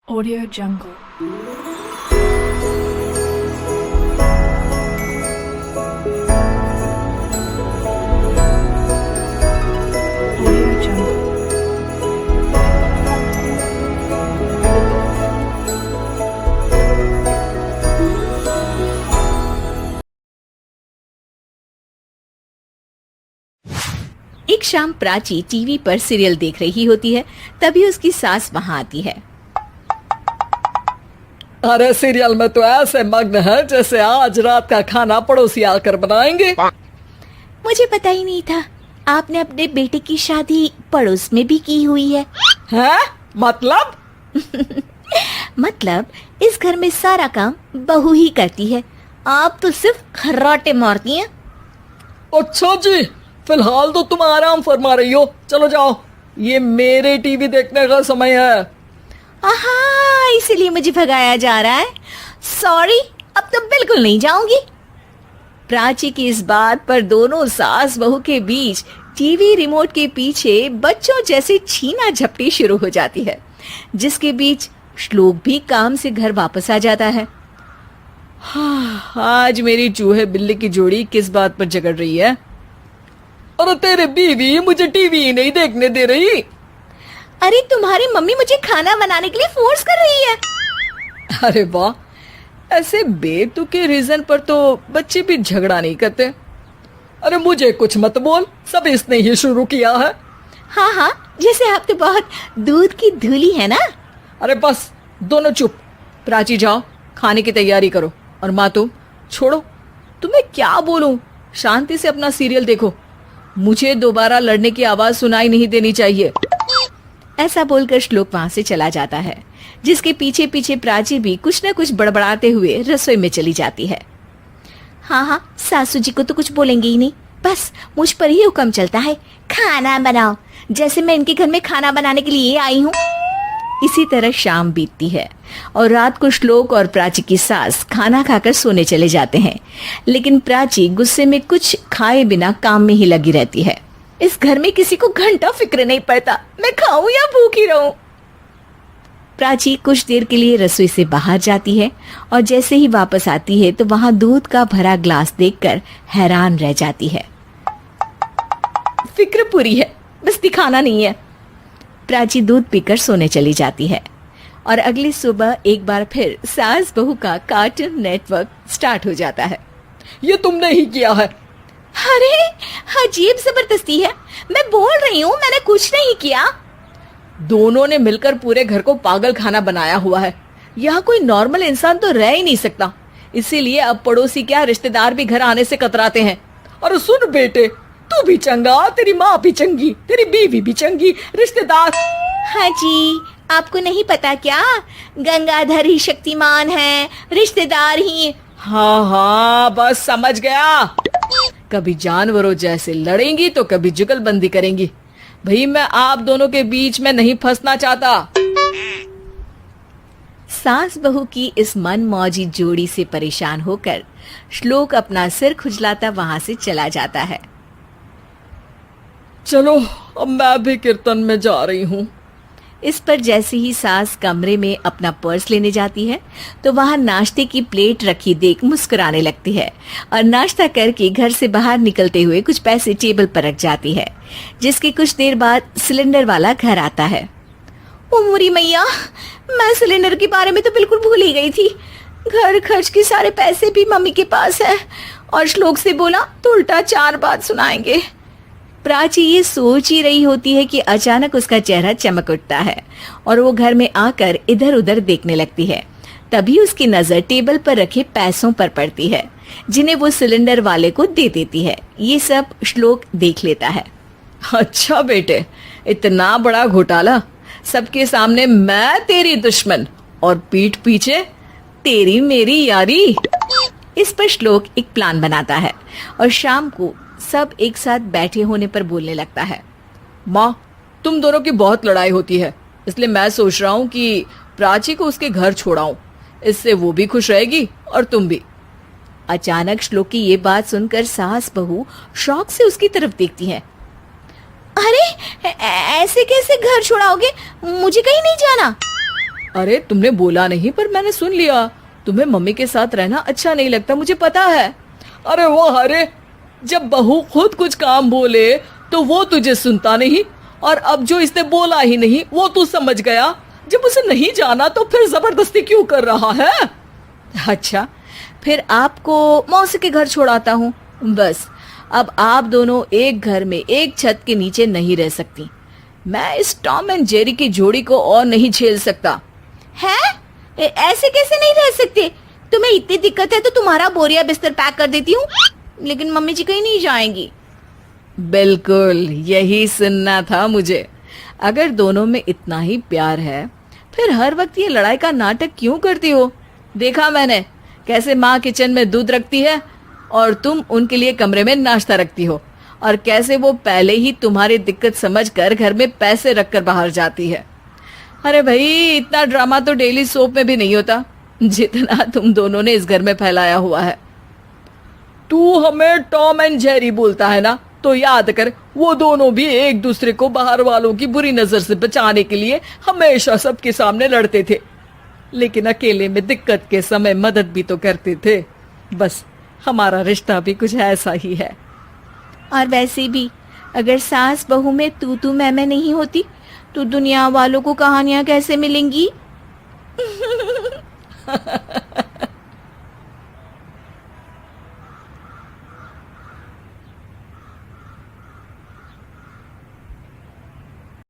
Audio Jungle. Audio Jungle. एक शाम Prachi TV पर सीरियल देख रही होती है। तभी उसकी सास वहां आती है। अरे सीरियल में तो ऐसे मग्न है जैसे आज रात का खाना पड़ोसी आकर बनाएंगे। मुझे पता ही नहीं था आपने अपने बेटे की शादी पड़ोस में भी की हुई है। हैं? मतलब? मतलब इस घर में सारा काम बहू ही करती है, आप तो सिर्फ खर्राटे मारती हैं। अच्छा जी, फिलहाल तो तुम आराम फरमा रही हो, चलो जाओ, ये मेरे टीवी देखने का समय है। आहा, इसीलिए मुझे भगाया जा रहा है। सॉरी, अब तो बिल्कुल नहीं जाऊंगी। प्राची की इस बात पर दोनों सास बहू के बीच टीवी रिमोट के पीछे बच्चों जैसे छीना झपटी शुरू हो जाती है, जिसके बीच श्लोक भी काम से घर वापस आ जाता है। हाँ, आज मेरी चूहे बिल्ली की जोड़ी किस बात पर झगड़ रही है? अरे तेरे बीवी मुझे टीवी ही नहीं देखने दे रही। अरे तुम्हारी मम्मी मुझे खाना बनाने के लिए फोर्स कर रही है। अरे वाह, ऐसे बेतुके रीजन पर तो बच्चे भी झगड़ा नहीं करते। अरे मुझे कुछ मत बोल, सब इसने ही शुरू किया है। हाँ हाँ, जैसे आप तो बहुत दूध की धूली है ना। अरे बस, दोनों चुप। प्राची जाओ, खाने की तैयारी करो। और माँ तुम छोड़ो, तुम्हें क्या बोलूं, शांति से अपना सीरियल देखो, मुझे दोबारा लड़ने की आवाज सुनाई नहीं देनी चाहिए। ऐसा बोलकर श्लोक वहां से चला जाता है, जिसके पीछे पीछे प्राची भी कुछ न कुछ बड़बड़ाते हुए रसोई में चली जाती है। हाँ हाँ, सासू जी को तो कुछ बोलेंगे ही नहीं, बस मुझ पर ही हुक्म चलता है, खाना बनाओ, जैसे मैं इनके घर में खाना बनाने के लिए आई हूँ। इसी तरह शाम बीतती है और रात को श्लोक और प्राची की सास खाना खाकर सोने चले जाते हैं, लेकिन प्राची गुस्से में कुछ खाए बिना काम में ही लगी रहती है। इस घर में किसी को घंटा फिक्र नहीं पड़ता, मैं खाऊं या भूखी रहूं। प्राची कुछ देर के लिए रसोई से बाहर जाती है और जैसे ही वापस आती है तो वहां दूध का भरा ग्लास देखकर हैरान रह जाती है। फिक्र पूरी है, बस दिखाना नहीं है। प्राची दूध पीकर सोने चली जाती है और अगली सुबह एक बार फिर सास बहू का कार्टून नेटवर्क स्टार्ट हो जाता है। ये तुमने ही किया है। अरे अजीब जबरदस्ती है, मैं बोल रही हूँ मैंने कुछ नहीं किया। दोनों ने मिलकर पूरे घर को पागल खाना बनाया हुआ है। यहाँ कोई नॉर्मल इंसान तो रह ही नहीं सकता, इसीलिए अब पड़ोसी क्या रिश्तेदार भी घर आने से कतराते हैं। और सुन बेटे, तू भी चंगा, तेरी माँ भी चंगी, तेरी बीवी भी चंगी, रिश्तेदार। हाँ जी, आपको नहीं पता क्या, गंगाधर ही शक्तिमान है, रिश्तेदार ही। हाँ हाँ, बस समझ गया। कभी जानवरों जैसे लड़ेंगी तो कभी जुगलबंदी करेंगी। भाई मैं आप दोनों के बीच में नहीं फंसना चाहता। सास बहू की इस मनमौजी जोड़ी से परेशान होकर श्लोक अपना सिर खुजलाता वहां से चला जाता है। चलो अब मैं भी कीर्तन में जा रही हूँ। इस पर जैसे ही सास कमरे में अपना पर्स लेने जाती है तो वहां नाश्ते की प्लेट रखी देख मुस्कुराने लगती है और नाश्ता करके घर से बाहर निकलते हुए कुछ पैसे टेबल पर रख जाती है, जिसके कुछ देर बाद सिलेंडर वाला घर आता है। ओ मोरी मैया, मैं सिलेंडर के बारे में तो बिल्कुल भूल ही गई थी। घर खर्च के सारे पैसे भी मम्मी के पास है और श्लोक से बोला तो उल्टा 4 बात सुनाएंगे। प्राची ये सोच ही रही होती है कि अचानक उसका चेहरा चमक उठता है और वो घर में आकर इधर उधर देखने लगती है। तभी उसकी नजर टेबल पर रखे पैसों पर पड़ती है, जिन्हें वो सिलेंडर वाले को दे देती है। ये सब श्लोक देख लेता है। अच्छा बेटे, इतना बड़ा घोटाला, सबके सामने मैं तेरी दुश्मन और पीठ पीछे तेरी मेरी यारी। इस पर श्लोक एक प्लान बनाता है और शाम को सब एक साथ बैठे होने पर बोलने लगता है। माँ, तुम दोनों की बहुत लड़ाई होती है, इसलिए मैं सोच रहा हूँ कि प्राची को उसके घर छोड़ाऊं, इससे वो भी खुश रहेगी और तुम भी। अचानक श्लोक की ये बात सुनकर सास बहू शौक से उसकी तरफ देखती है। अरे ऐसे कैसे घर छोड़ाओगे, मुझे कहीं नहीं जाना। अरे तुमने बोला नहीं पर मैंने सुन लिया। तुम्हें मम्मी के साथ रहना अच्छा नहीं लगता, मुझे पता है। अरे वाह, अरे जब बहू खुद कुछ काम बोले तो वो तुझे सुनता नहीं, और अब जो इसने बोला ही नहीं वो तू समझ गया। जब उसे नहीं जाना तो फिर जबरदस्ती क्यों कर रहा है? अच्छा, फिर आपको मौसी के घर छोड़ाता हूँ। बस अब आप दोनों एक घर में एक छत के नीचे नहीं रह सकती। मैं इस टॉम एंड जेरी की जोड़ी को और नहीं झेल सकता। है? ऐसे कैसे नहीं रह सकते? तुम्हें इतनी दिक्कत है तो तुम्हारा बोरिया बिस्तर पैक कर देती हूँ, लेकिन मम्मी जी कहीं नहीं जाएंगी। बिल्कुल यही सुनना था मुझे। अगर दोनों में इतना ही प्यार है फिर हर वक्त ये लड़ाई का नाटक क्यों करती हो? देखा मैंने कैसे माँ किचन में दूध रखती है और तुम उनके लिए कमरे में नाश्ता रखती हो, और कैसे वो पहले ही तुम्हारी दिक्कत समझकर घर में पैसे रखकर बाहर जाती है। अरे भाई, इतना ड्रामा तो डेली सोप में भी नहीं होता जितना तुम दोनों ने इस घर में फैलाया हुआ है। तू हमें टॉम एंड जेरी बोलता है ना, तो याद कर वो दोनों भी एक दूसरे को बाहर वालों की बुरी नजर से बचाने के लिए हमेशा सबके सामने लड़ते थे, लेकिन अकेले में दिक्कत के समय मदद भी तो करते थे। बस हमारा रिश्ता भी कुछ ऐसा ही है। और वैसे भी अगर सास बहू में तू मैं नहीं होती तो दुनिया वालों को कहानियां कैसे मिलेंगी?